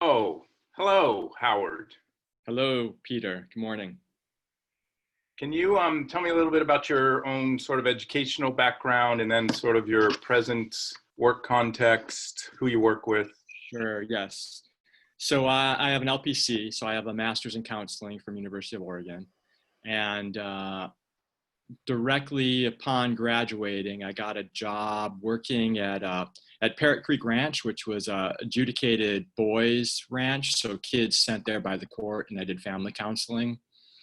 Oh, hello, Howard. Hello, Peter. Good morning. Can you tell me a little bit about your own sort of educational background and then sort of your present work context, who you work with? Sure, yes. So I have an LPC, so I have a master's in counseling from University of Oregon. And directly upon graduating, I got a job working at Parrot Creek Ranch, which was a adjudicated boys ranch, so kids sent there by the court, and I did family counseling.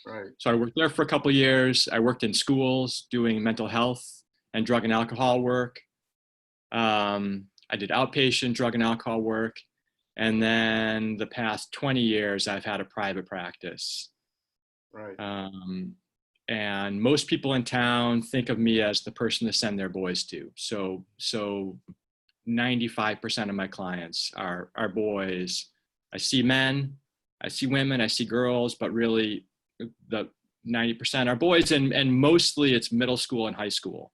Right. So I worked there for a couple of years. I worked in schools doing mental health and drug and alcohol work. I did outpatient drug and alcohol work. And then the past 20 years, I've had a private practice. Right. And most people in town think of me as the person to send their boys to. So 95% of my clients are boys. I see men, I see women, I see girls, but really the 90% are boys, and mostly it's middle school and high school,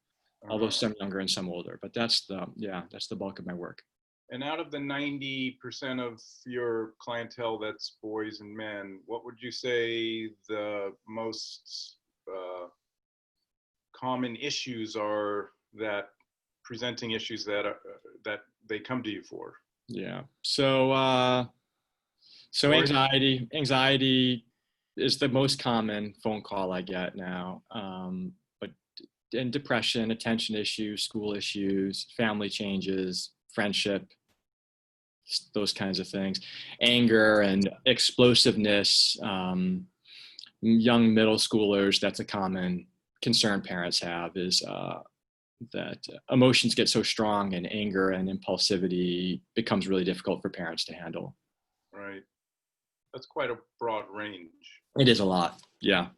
although some younger and some older. But that's the bulk of my work. And out of the 90% of your clientele that's boys and men, what would you say the most common issues are, that presenting issues that they come to you for? Yeah. So Or anxiety is the most common phone call I get now. But and depression, attention issues, school issues, family changes, friendship, those kinds of things, anger and explosiveness. Young middle schoolers, that's a common concern parents have, is that emotions get so strong, and anger and impulsivity becomes really difficult for parents to handle. right, that's quite a broad range. It is a lot. Yeah.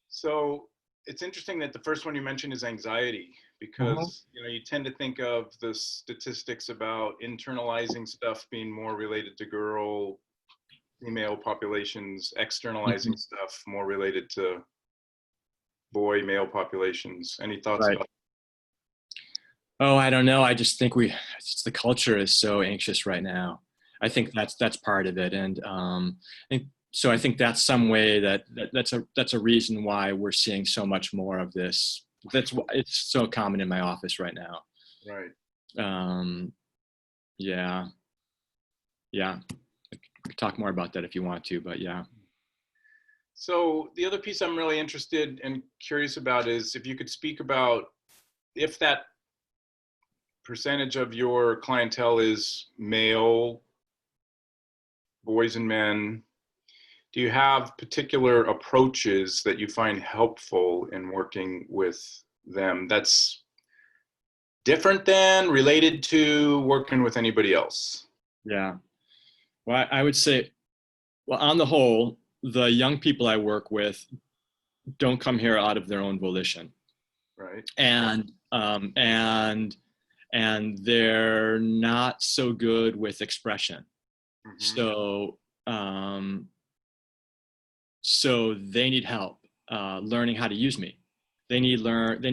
So it's interesting that the first one you mentioned is anxiety, Mhm. because you tend to think of the statistics about internalizing stuff being more related to female populations, externalizing Mhm. stuff more related to male populations. Any thoughts Right. about Oh, I don't know. I just think the culture is so anxious right now. I think that's part of it, and I think that's some way that's a reason why we're seeing so much more of this. That's why it's so common in my office right now. that? Right. Um, yeah, yeah. We could talk more about that if you want to, but yeah. So the other piece I'm really interested and curious about is if you could speak about, if that percentage of your clientele is male, boys and men, do you have particular approaches that you find helpful in working with them that's different than, related to working with anybody else? Yeah. Well, I would say, well, on the whole, the young people I work with don't come here out of their own volition, Right. and they're not so good with expression. Mm-hmm. So um, so they need help learning how to use me. They need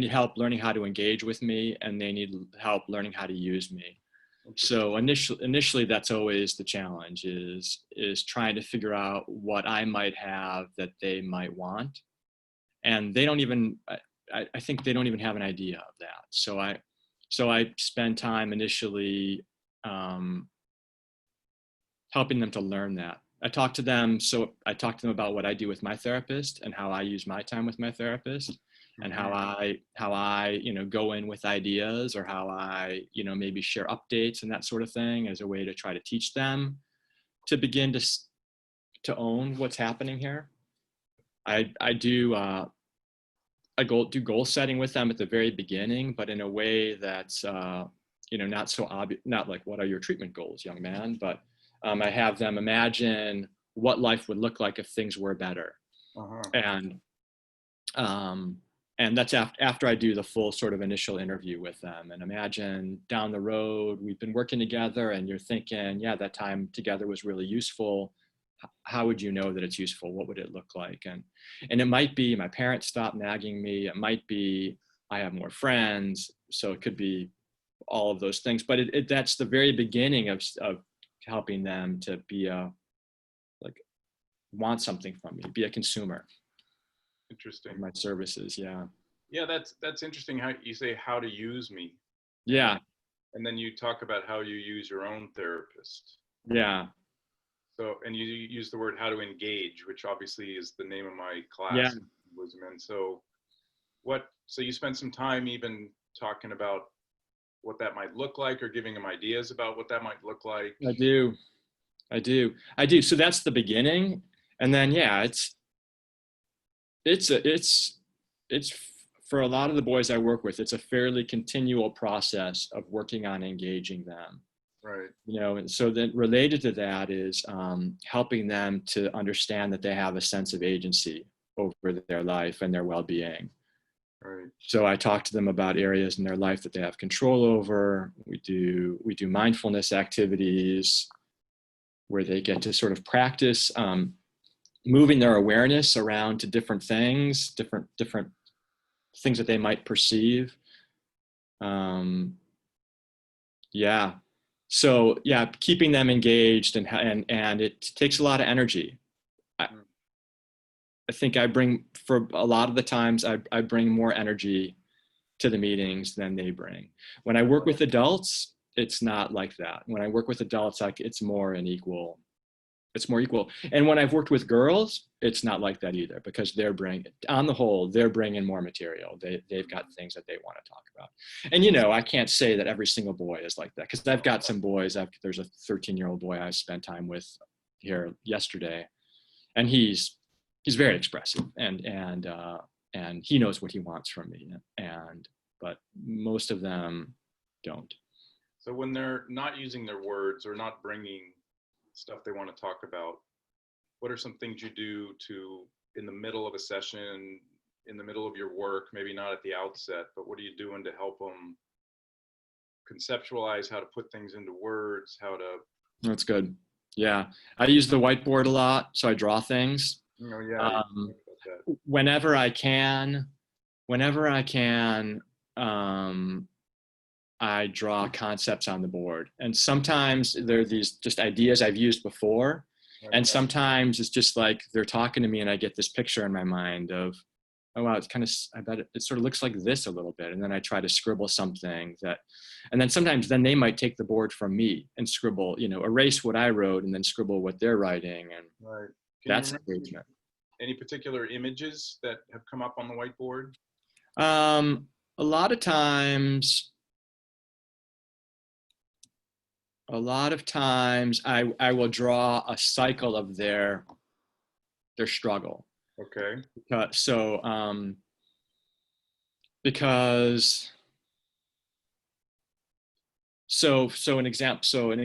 help learning how to engage with me, and they need help learning how to use me. Interesting. So initially that's always the challenge, is trying to figure out what I might have that they might want, and they don't even I think they don't even have an idea of that. So I spend time initially um, helping them to learn that. I talk to them about what I do with my therapist and how I use my time with my therapist, and Mm-hmm. how I go in with ideas, or how I maybe share updates and that sort of thing, as a way to try to teach them to begin to own what's happening here. I do do goal setting with them at the very beginning, but in a way that's not so obvious, not like, what are your treatment goals, young man, but I have them imagine what life would look like if things were better. Uh-huh. And um, and that's after I do the full sort of initial interview with them, and imagine down the road we've been working together, and you're thinking, yeah, that time together was really useful. How would you know that it's useful? What would it look like? And it might be my parents stop nagging me. It might be I have more friends. So it could be all of those things. But that's the very beginning of helping them to be like want something from me, be a consumer Interesting. of my services. Yeah. Yeah, that's interesting how you say how to use me. Yeah. And then you talk about how you use your own therapist. Yeah. So, and you use the word how to engage, which obviously is the name of my Yeah. class was in. So so you spent some time even talking about what that might look like or giving them ideas about what that might look like. I do. So that's the beginning. And then, yeah, it's for a lot of the boys I work with, it's a fairly continual process of working on engaging them. Right. And so then related to that is helping them to understand that they have a sense of agency over their life and their well-being. Right. So I talk to them about areas in their life that they have control over. We do mindfulness activities where they get to sort of practice moving their awareness around to different things, different things that they might perceive. Yeah. So yeah, keeping them engaged and it takes a lot of energy. I think for a lot of the times I bring more energy to the meetings than they bring. When I work with adults, it's not like that. When I work with adults, it's more equal. And when I've worked with girls, it's not like that either, because on the whole, they're bringing more material. They've got things that they want to talk about. And, I can't say that every single boy is like that, because I've got some boys. There's a 13-year-old boy I spent time with here yesterday, and he's very expressive, and he knows what he wants from me. But most of them don't. So when they're not using their words or not bringing stuff they want to talk about, what are some things you do in the middle of a session, in the middle of your work, maybe not at the outset, but what are you doing to help them conceptualize how to put things into words, how to... That's good. Yeah. I use the whiteboard a lot, so I draw things. Yeah. Whenever I can, I draw concepts on the board. And sometimes they're these just ideas I've used before. Okay. And sometimes it's just like they're talking to me and I get this picture in my mind of, oh, wow, I bet it sort of looks like this a little bit. And then I try to scribble something and then sometimes they might take the board from me and scribble, erase what I wrote and then scribble what they're writing. And right. That's engagement. Any particular images that have come up on the whiteboard? A lot of times I will draw a cycle of their struggle. Okay. An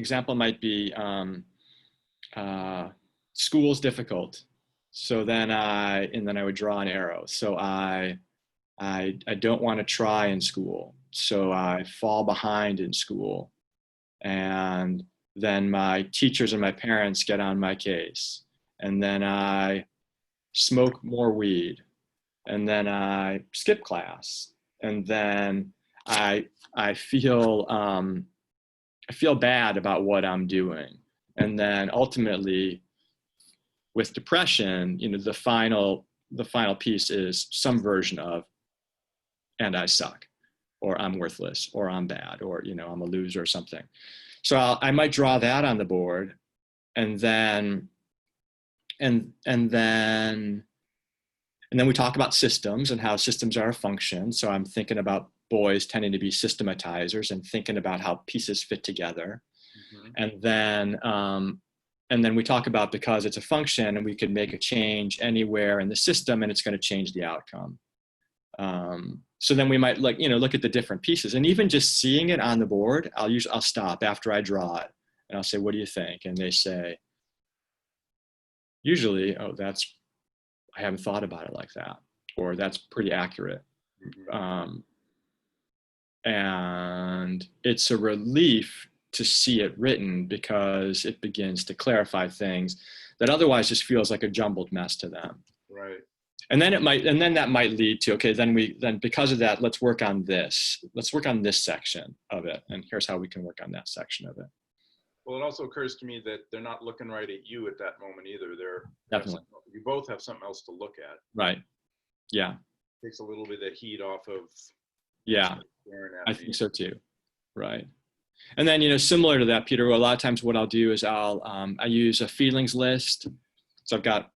example might be school's difficult. So then I would draw an arrow. So I don't want to try in school. So I fall behind in school. And then my teachers and my parents get on my case. And then I smoke more weed. And then I skip class. And then I feel bad about what I'm doing. And then ultimately, with depression, the final piece is some version of, and I suck, or I'm worthless, or I'm bad, or I'm a loser or something. So I might draw that on the board, and then we talk about systems and how systems are a function. So I'm thinking about boys tending to be systematizers and thinking about how pieces fit together. Mm-hmm. And then we talk about, because it's a function and we could make a change anywhere in the system and it's going to change the outcome. So then we might look at the different pieces, and even just seeing it on the board, I'll stop after I draw it and I'll say, what do you think? And they say, usually, oh, I haven't thought about it like that, or that's pretty accurate. Mm-hmm. And it's a relief to see it written, because it begins to clarify things that otherwise just feels like a jumbled mess to them. Right. And then that might lead to, okay, then because of that, let's work on this. Let's work on this section of it. And here's how we can work on that section of it. Well, it also occurs to me that they're not looking right at you at that moment either. Definitely. You both have something else to look at. Right. Yeah. Takes a little bit of the heat off of Yeah. staring I at me. think so too. Right. And then, similar to that, Peter, a lot of times what I'll do is I use a feelings list. So I've got,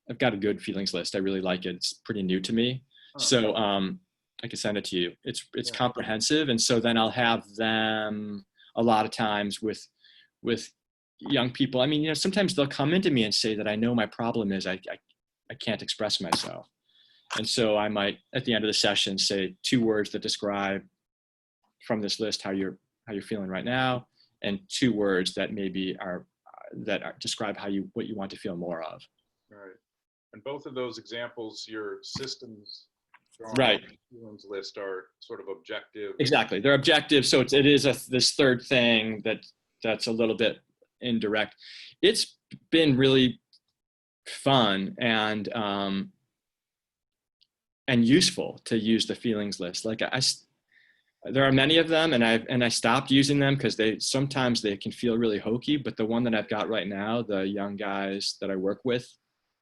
I've got a good feelings list. I really like it. It's pretty new to me. Huh. So I can send it to you. It's Yeah. comprehensive. And so then I'll have them a lot of times with young people. I mean, sometimes they'll come into me and say that I know my problem is I can't express myself. And so I might, at the end of the session, say 2 words that describe from this list how you're feeling right now, and 2 words that maybe describe what you want to feel more of. Right. And both of those examples, your systems drawn Right. on the feelings list are sort of objective. Exactly. They're objective. So it is this third thing that's a little bit indirect. It's been really fun and useful to use the feelings list. Like there are many of them, and I stopped using them because sometimes they can feel really hokey. But the one that I've got right now, the young guys that I work with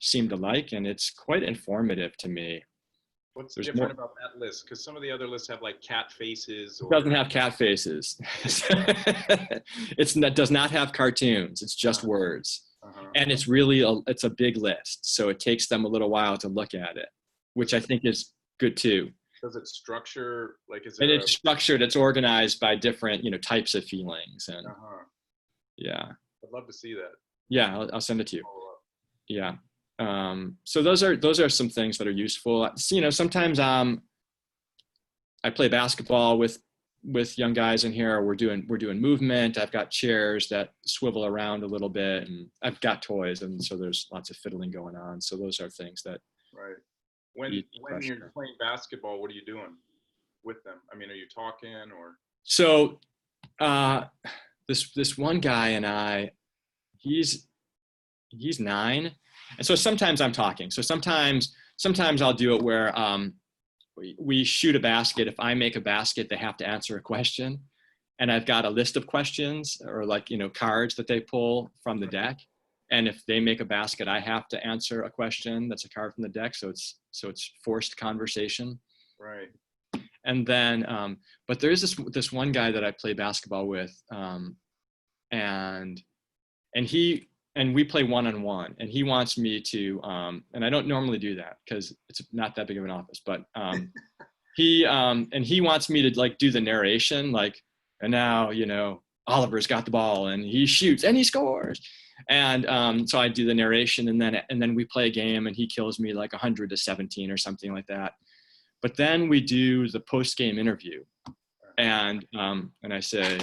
seem to like, and it's quite informative to me. What's different about that list? Because some of the other lists have like cat faces. It doesn't have cat faces. It does not have cartoons. It's just words. And it's really it's a big list. So it takes them a little while to look at it, which I think is good too. Does it structure, like, is it? And it's structured, it's organized by different, types of feelings. And yeah. I'd love to see that. Yeah, I'll send it to you. Yeah. So those are some things that are useful. Sometimes I play basketball with young guys in here. We're doing movement. I've got chairs that swivel around a little bit, and I've got toys, and so there's lots of fiddling going on. So those are things that. Right. When you're playing basketball, what are you doing with them? I mean, are you talking or? So this one guy and I, he's 9. And so sometimes I'm talking. So sometimes I'll do it where we shoot a basket. If I make a basket, they have to answer a question. And I've got a list of questions or cards that they pull from the deck. And if they make a basket, I have to answer a question that's a card from the deck. So it's forced conversation. Right. And then, but there is this one guy that I play basketball with, and we play one-on-one, and he wants me to, and I don't normally do that because it's not that big of an office, but he wants me to do the narration, and now, Oliver's got the ball and he shoots and he scores. And so I do the narration, and then we play a game, and he kills me 100-17 or something like that. But then we do the post-game interview, and I say,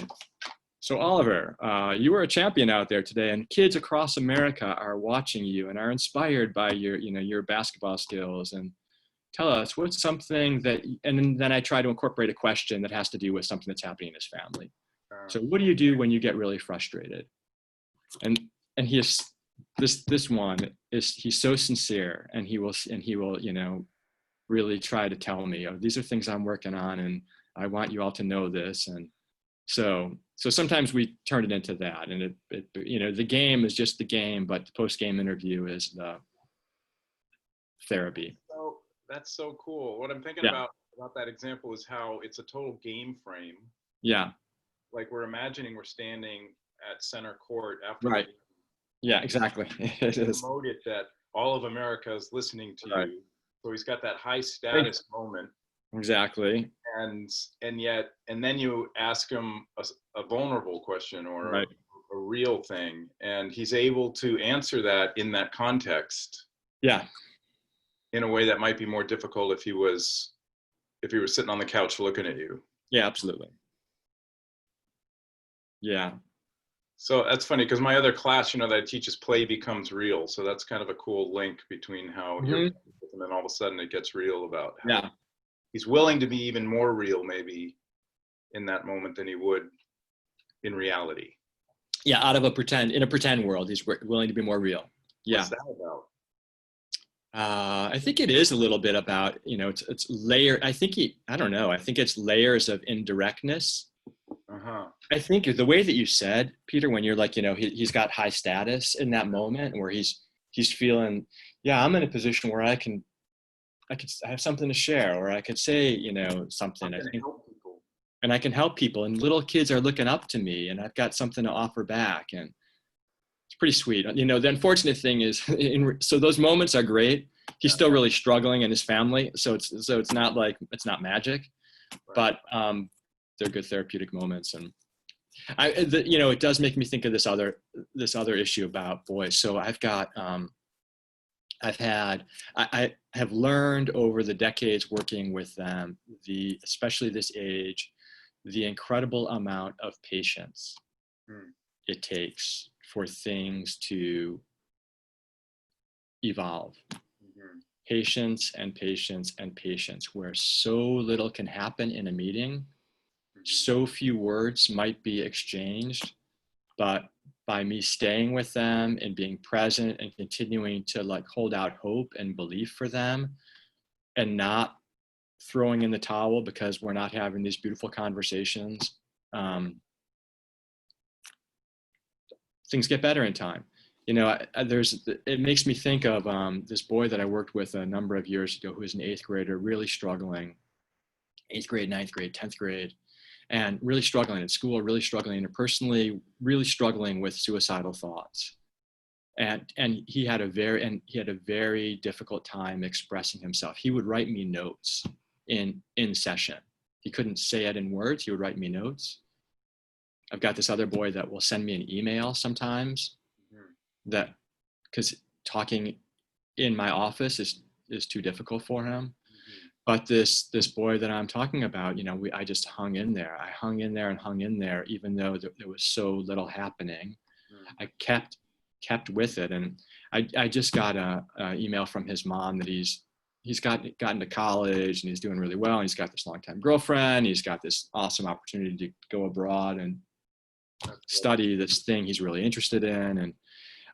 so Oliver, you were a champion out there today, and kids across America are watching you and are inspired by your basketball skills. And tell us what's something that, and then I try to incorporate a question that has to do with something that's happening in his family. So what do you do when you get really frustrated? And he's this one is, he's so sincere, and he will really try to tell me, oh, these are things I'm working on, and I want you all to know this. And so sometimes we turn it into that, and it the game is just the game, but the post-game interview is the therapy. So that's so cool. What I'm thinking about that example is how it's a total game frame. Yeah. Like we're imagining we're standing at center court after. Right. Yeah, exactly. It is. Promote it that all of America is listening to you. So he's got that high status moment. Exactly. And then you ask him a vulnerable question or a real thing, and he's able to answer that in that context. Yeah. In a way that might be more difficult if he was sitting on the couch looking at you. Yeah, absolutely. Yeah. So that's funny because my other class, that I teach is play becomes real. So that's kind of a cool link between how you're, and then all of a sudden it gets real about how he's willing to be even more real maybe in that moment than he would in reality. Yeah, in a pretend world, he's willing to be more real. Yeah. What's that about? I think it is a little bit about, it's layer. I think it's layers of indirectness Uh-huh. I think the way that you said, Peter, when you're like, he's got high status in that moment where he's feeling, yeah, I'm in a position where I have something to share, or I could say, something. I think, help people. and I can help people, and little kids are looking up to me, and I've got something to offer back, and it's pretty sweet. The unfortunate thing is, so those moments are great. He's still really struggling in his family, so it's not like it's not magic, Right. but they're good therapeutic moments. And it does make me think of this other issue about boys. So I have learned over the decades working with them, especially this age, the incredible amount of patience it takes for things to evolve. Patience and patience and patience, where so little can happen in a meeting. So few words might be exchanged, but by me staying with them and being present and continuing to like hold out hope and belief for them, and not throwing in the towel because we're not having these beautiful conversations, things get better in time. It makes me think of this boy that I worked with a number of years ago who was an 8th grader, really struggling, 8th grade, 9th grade, 10th grade, and really struggling at school, really struggling interpersonally, really struggling with suicidal thoughts. And he had a very difficult time expressing himself. He would write me notes in session. He couldn't say it in words. He would write me notes. I've got this other boy that will send me an email sometimes, that because talking in my office is too difficult for him. But this boy that I'm talking about, I just hung in there. I hung in there and hung in there, even though there was so little happening. I kept with it. And I just got a email from his mom that he's gotten to college and he's doing really well. And he's got this longtime girlfriend. He's got this awesome opportunity to go abroad and study this thing he's really interested in.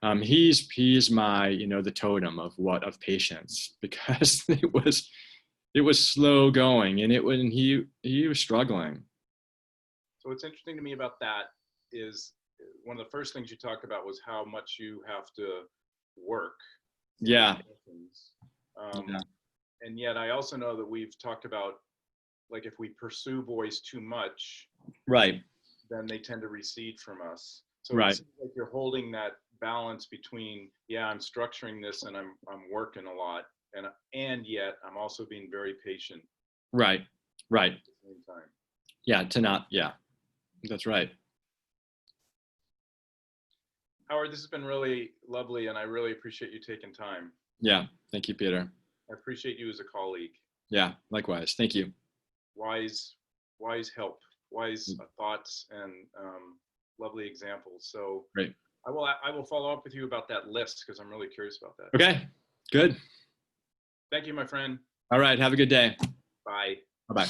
And he's my, the totem of patience, because it was slow going, and he was struggling. So what's interesting to me about that is one of the first things you talked about was how much you have to work. Yeah. And yet I also know that we've talked about, like, if we pursue boys too much, right, then they tend to recede from us. So right. It seems like you're holding that balance between, yeah, I'm structuring this and I'm working a lot, and yet I'm also being very patient. Right. At the same time. Yeah, that's right. Howard, this has been really lovely, and I really appreciate you taking time. Yeah, thank you, Peter. I appreciate you as a colleague. Yeah, likewise. Thank you. Wise help, wise thoughts, and lovely examples. So great. I will follow up with you about that list, because I'm really curious about that. Okay, good. Thank you, my friend. All right, have a good day. Bye. Bye-bye.